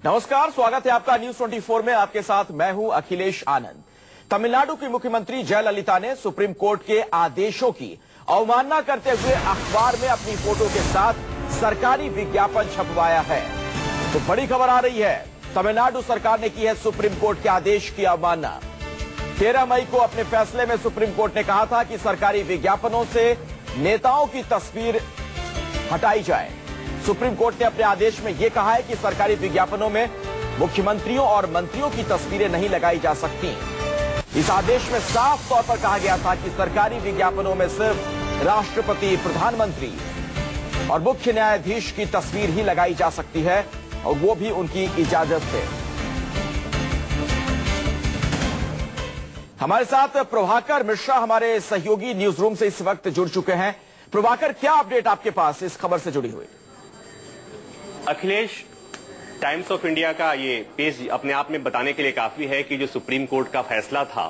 नमस्कार, स्वागत है आपका न्यूज 24 में। आपके साथ मैं हूं अखिलेश आनंद। तमिलनाडु की मुख्यमंत्री जयललिता ने सुप्रीम कोर्ट के आदेशों की अवमानना करते हुए अखबार में अपनी फोटो के साथ सरकारी विज्ञापन छपवाया है। तो बड़ी खबर आ रही है, तमिलनाडु सरकार ने की है सुप्रीम कोर्ट के आदेश की अवमानना। 13 मई को अपने फैसले में सुप्रीम कोर्ट ने कहा था कि सरकारी विज्ञापनों से नेताओं की तस्वीर हटाई जाए। सुप्रीम कोर्ट ने अपने आदेश में यह कहा है कि सरकारी विज्ञापनों में मुख्यमंत्रियों और मंत्रियों की तस्वीरें नहीं लगाई जा सकती। इस आदेश में साफ तौर पर कहा गया था कि सरकारी विज्ञापनों में सिर्फ राष्ट्रपति, प्रधानमंत्री और मुख्य न्यायाधीश की तस्वीर ही लगाई जा सकती है, और वो भी उनकी इजाजत से। हमारे साथ प्रभाकर मिश्रा हमारे सहयोगी न्यूज रूम से इस वक्त जुड़ चुके हैं। प्रभाकर, क्या अपडेट आपके पास इस खबर से जुड़ी हुई? अखिलेश, टाइम्स ऑफ इंडिया का ये पेज अपने आप में बताने के लिए काफी है कि जो सुप्रीम कोर्ट का फैसला था,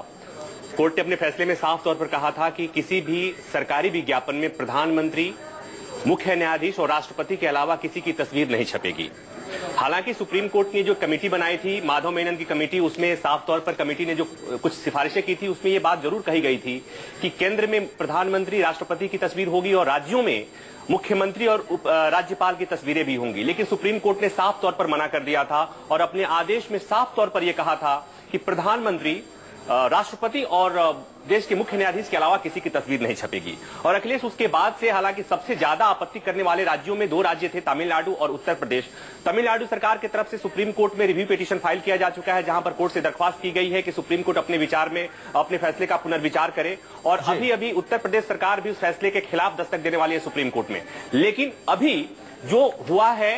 कोर्ट ने अपने फैसले में साफ तौर पर कहा था कि किसी भी सरकारी विज्ञापन में प्रधानमंत्री, मुख्य न्यायाधीश और राष्ट्रपति के अलावा किसी की तस्वीर नहीं छपेगी। हालांकि सुप्रीम कोर्ट ने जो कमेटी बनाई थी, माधव मेनन की कमेटी, उसमें साफ तौर पर कमेटी ने जो कुछ सिफारिशें की थी, उसमें यह बात जरूर कही गई थी कि केंद्र में प्रधानमंत्री, राष्ट्रपति की तस्वीर होगी और राज्यों में मुख्यमंत्री और राज्यपाल की तस्वीरें भी होंगी। लेकिन सुप्रीम कोर्ट ने साफ तौर पर मना कर दिया था और अपने आदेश में साफ तौर पर यह कहा था कि प्रधानमंत्री, राष्ट्रपति और देश के मुख्य न्यायाधीश के अलावा किसी की तस्वीर नहीं छपेगी। और अखिलेश, उसके बाद से हालांकि सबसे ज्यादा आपत्ति करने वाले राज्यों में 2 राज्य थे, तमिलनाडु और उत्तर प्रदेश। तमिलनाडु सरकार की तरफ से सुप्रीम कोर्ट में रिव्यू पिटीशन फाइल किया जा चुका है, जहां पर कोर्ट से दरख्वास्त की गई है कि सुप्रीम कोर्ट अपने विचार में अपने फैसले का पुनर्विचार करे। और अभी उत्तर प्रदेश सरकार भी उस फैसले के खिलाफ दस्तक देने वाली है सुप्रीम कोर्ट में। लेकिन अभी जो हुआ है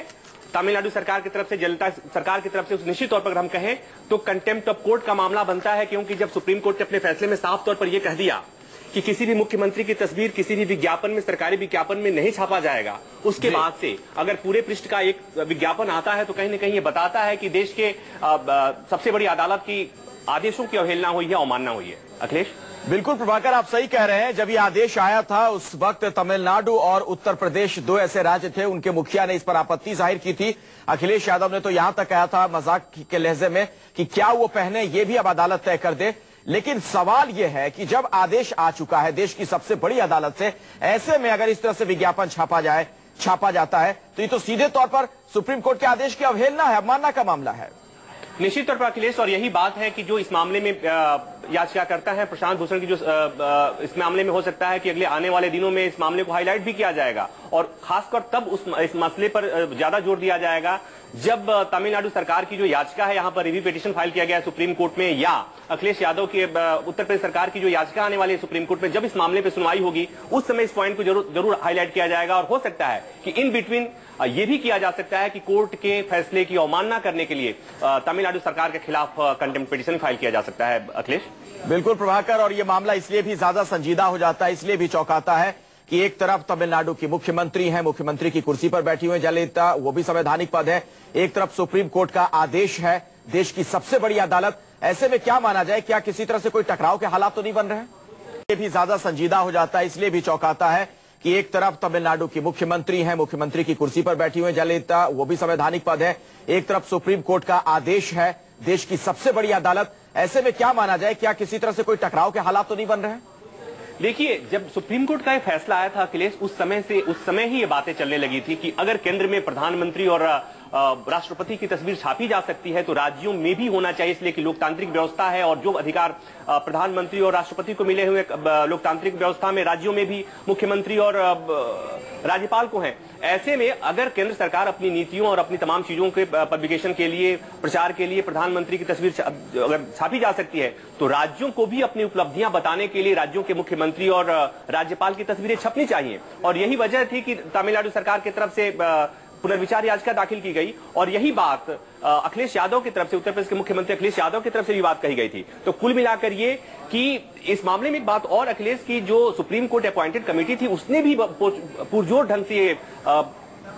तमिलनाडु सरकार की तरफ से, जयललिता सरकार की तरफ से, निश्चित तौर पर अगर हम कहें तो कंटेम्प्ट ऑफ कोर्ट का मामला बनता है, क्योंकि जब सुप्रीम कोर्ट ने अपने फैसले में साफ तौर पर यह कह दिया कि किसी भी मुख्यमंत्री की तस्वीर किसी भी विज्ञापन में, सरकारी विज्ञापन में नहीं छापा जाएगा, उसके बाद से अगर पूरे पृष्ठ का एक विज्ञापन आता है तो कहीं ना कहीं ये बताता है कि देश के सबसे बड़ी अदालत की आदेशों की अवहेलना हुई है, अवमानना हुई है। अखिलेश, बिल्कुल प्रभाकर, आप सही कह रहे हैं। जब यह आदेश आया था उस वक्त तमिलनाडु और उत्तर प्रदेश 2 ऐसे राज्य थे, उनके मुखिया ने इस पर आपत्ति जाहिर की थी। अखिलेश यादव ने तो यहां तक कहा था मजाक के लहजे में कि क्या वो पहने, ये भी अब अदालत तय कर दे। लेकिन सवाल यह है कि जब आदेश आ चुका है देश की सबसे बड़ी अदालत से, ऐसे में अगर इस तरह से विज्ञापन छापा जाता है तो ये तो सीधे तौर पर सुप्रीम कोर्ट के आदेश की अवहेलना है, अवमानना का मामला है। निश्चित तौर पर अखिलेश, और यही बात है कि जो इस मामले में याचिकाकर्ता है प्रशांत भूषण की, जो इस मामले में हो सकता है कि अगले आने वाले दिनों में इस मामले को हाईलाइट भी किया जाएगा और खासकर तब इस मसले पर ज्यादा जोर दिया जाएगा जब तमिलनाडु सरकार की जो याचिका है, यहां पर रिव्यू पिटीशन फाइल किया गया है सुप्रीम कोर्ट में, या अखिलेश यादव के उत्तर प्रदेश सरकार की जो याचिका आने वाली है सुप्रीम कोर्ट में, जब इस मामले पर सुनवाई होगी उस समय इस पॉइंट को जरूर हाईलाइट किया जाएगा। और हो सकता है कि इन बिटवीन ये भी किया जा सकता है कि कोर्ट के फैसले की अवमानना करने के लिए तमिलनाडु सरकार के खिलाफ कंटेम्प्ट पिटीशन फाइल किया जा सकता है। अखिलेश, बिल्कुल प्रभाकर, और यह मामला इसलिए भी ज्यादा संजीदा हो जाता है, इसलिए भी चौंकाता है कि एक तरफ तमिलनाडु की मुख्यमंत्री हैं, मुख्यमंत्री की कुर्सी पर बैठी हुई हैं जयललिता, वो भी संवैधानिक पद है। एक तरफ सुप्रीम कोर्ट का आदेश है, देश की सबसे बड़ी अदालत। ऐसे में क्या माना जाए, क्या किसी तरह से कोई टकराव के हालात तो नहीं बन रहे हैं? ये भी ज्यादा संजीदा हो जाता है, इसलिए भी चौंकाता है कि एक तरफ तमिलनाडु की मुख्यमंत्री हैं, मुख्यमंत्री की कुर्सी पर बैठी हुई जयललिता, वो भी संवैधानिक पद है। एक तरफ सुप्रीम कोर्ट का आदेश है, देश की सबसे बड़ी अदालत। ऐसे में क्या माना जाए, क्या किसी तरह से कोई टकराव के हालात तो नहीं बन रहे हैं? देखिए, जब सुप्रीम कोर्ट का यह फैसला आया था अखिलेश, उस समय ही ये बातें चलने लगी थी कि अगर केंद्र में प्रधानमंत्री और राष्ट्रपति की तस्वीर छापी जा सकती है तो राज्यों में भी होना चाहिए, इसलिए कि लोकतांत्रिक व्यवस्था है और जो अधिकार प्रधानमंत्री और राष्ट्रपति को मिले हुए लोकतांत्रिक व्यवस्था में राज्यों में भी मुख्यमंत्री और राज्यपाल को है। ऐसे में अगर केंद्र सरकार अपनी नीतियों और अपनी तमाम चीजों के पब्लिकेशन के लिए, प्रचार के लिए प्रधानमंत्री की तस्वीर अगर छापी जा सकती है तो राज्यों को भी अपनी उपलब्धियां बताने के लिए राज्यों के मुख्यमंत्री और राज्यपाल की तस्वीरें छपनी चाहिए। और यही वजह थी कि तमिलनाडु सरकार की तरफ से पुनर्विचार याचिका दाखिल की गई और यही बात अखिलेश यादव की तरफ से, उत्तर प्रदेश के मुख्यमंत्री अखिलेश यादव की तरफ से भी बात कही गई थी। तो कुल मिलाकर ये कि इस मामले में एक बात और अखिलेश की, जो सुप्रीम कोर्ट अपॉइंटेड कमेटी थी उसने भी पुरजोर ढंग से ये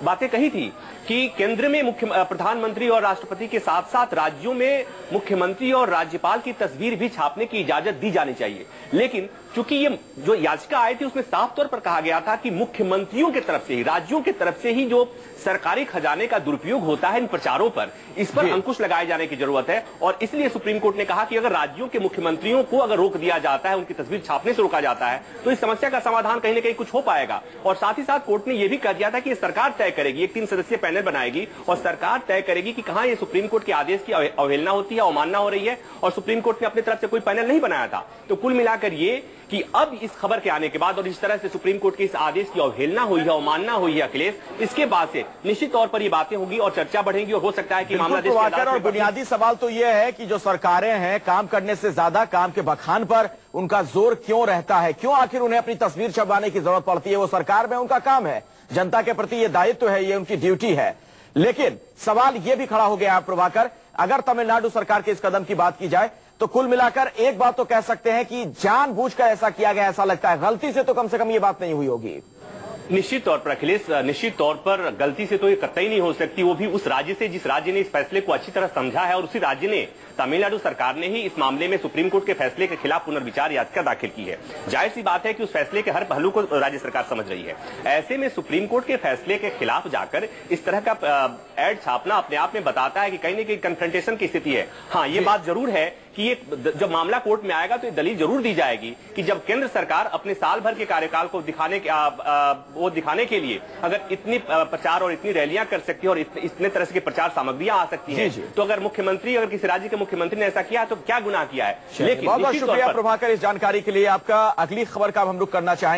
बातें कही थी कि केंद्र में प्रधानमंत्री और राष्ट्रपति के साथ साथ राज्यों में मुख्यमंत्री और राज्यपाल की तस्वीर भी छापने की इजाजत दी जानी चाहिए। लेकिन क्योंकि ये जो याचिका आई थी उसमें साफ तौर पर कहा गया था कि मुख्यमंत्रियों की तरफ से ही, राज्यों की तरफ से ही जो सरकारी खजाने का दुरुपयोग होता है इन प्रचारों पर, इस पर अंकुश लगाए जाने की जरूरत है। और इसलिए सुप्रीम कोर्ट ने कहा कि अगर राज्यों के मुख्यमंत्रियों को अगर रोक दिया जाता है, उनकी तस्वीर छापने से रोका जाता है, तो इस समस्या का समाधान कहीं ना कहीं कुछ हो पाएगा। और साथ ही साथ कोर्ट ने यह भी कह दिया था कि सरकार तय करेगी, एक 3 सदस्यीय पैनल बनाएगी और सरकार तय करेगी कि कहां ये सुप्रीम कोर्ट के आदेश की अवहेलना होती है, अवमानना हो रही है। और सुप्रीम कोर्ट ने अपनी तरफ से कोई पैनल नहीं बनाया था। तो कुल मिलाकर ये कि अब इस खबर के आने के बाद और इस तरह से सुप्रीम कोर्ट के इस आदेश की अवहेलना हुई है, अवमानना हुई है अखिलेश, इसके बाद से निश्चित तौर पर ये बातें होंगी और चर्चा बढ़ेंगी और हो सकता है कि मामला देश के और बुनियादी सवाल तो यह है कि जो सरकारें हैं, काम करने से ज्यादा काम के बखान पर उनका जोर क्यों रहता है? क्यों आखिर उन्हें अपनी तस्वीर छपवाने की जरूरत पड़ती है? वो सरकार में उनका काम है, जनता के प्रति ये दायित्व है, ये उनकी ड्यूटी है। लेकिन सवाल यह भी खड़ा हो गया है प्रभाकर, अगर तमिलनाडु सरकार के इस कदम की बात की जाए तो कुल मिलाकर एक बात तो कह सकते हैं कि जानबूझकर ऐसा किया गया, ऐसा लगता है। गलती से तो कम से कम ये बात नहीं हुई होगी। निश्चित तौर पर अखिलेश, निश्चित तौर पर गलती से तो ये कतई नहीं हो सकती, वो भी उस राज्य से जिस राज्य ने इस फैसले को अच्छी तरह समझा है। और उसी राज्य ने, तमिलनाडु सरकार ने ही इस मामले में सुप्रीम कोर्ट के फैसले के खिलाफ पुनर्विचार याचिका दाखिल की है। जाहिर सी बात है कि उस फैसले के हर पहलू को राज्य सरकार समझ रही है। ऐसे में सुप्रीम कोर्ट के फैसले के खिलाफ जाकर इस तरह का एड छापना अपने आप में बताता है कि कहीं न कहीं कन्फ्रंटेशन की स्थिति है। हाँ, ये बात जरूर है कि ये जब मामला कोर्ट में आएगा तो ये दलील जरूर दी जाएगी कि जब केंद्र सरकार अपने साल भर के कार्यकाल को दिखाने के लिए अगर इतनी प्रचार और इतनी रैलियां कर सकती है और इतने तरह से प्रचार सामग्रियां आ सकती हैं, तो अगर मुख्यमंत्री, अगर किसी राज्य के मुख्यमंत्री ने ऐसा किया तो क्या गुनाह किया है? लेकिन बहुत बहुत शुक्रिया प्रभाकर इस जानकारी के लिए आपका। अगली खबर का हम रुख करना चाहेंगे।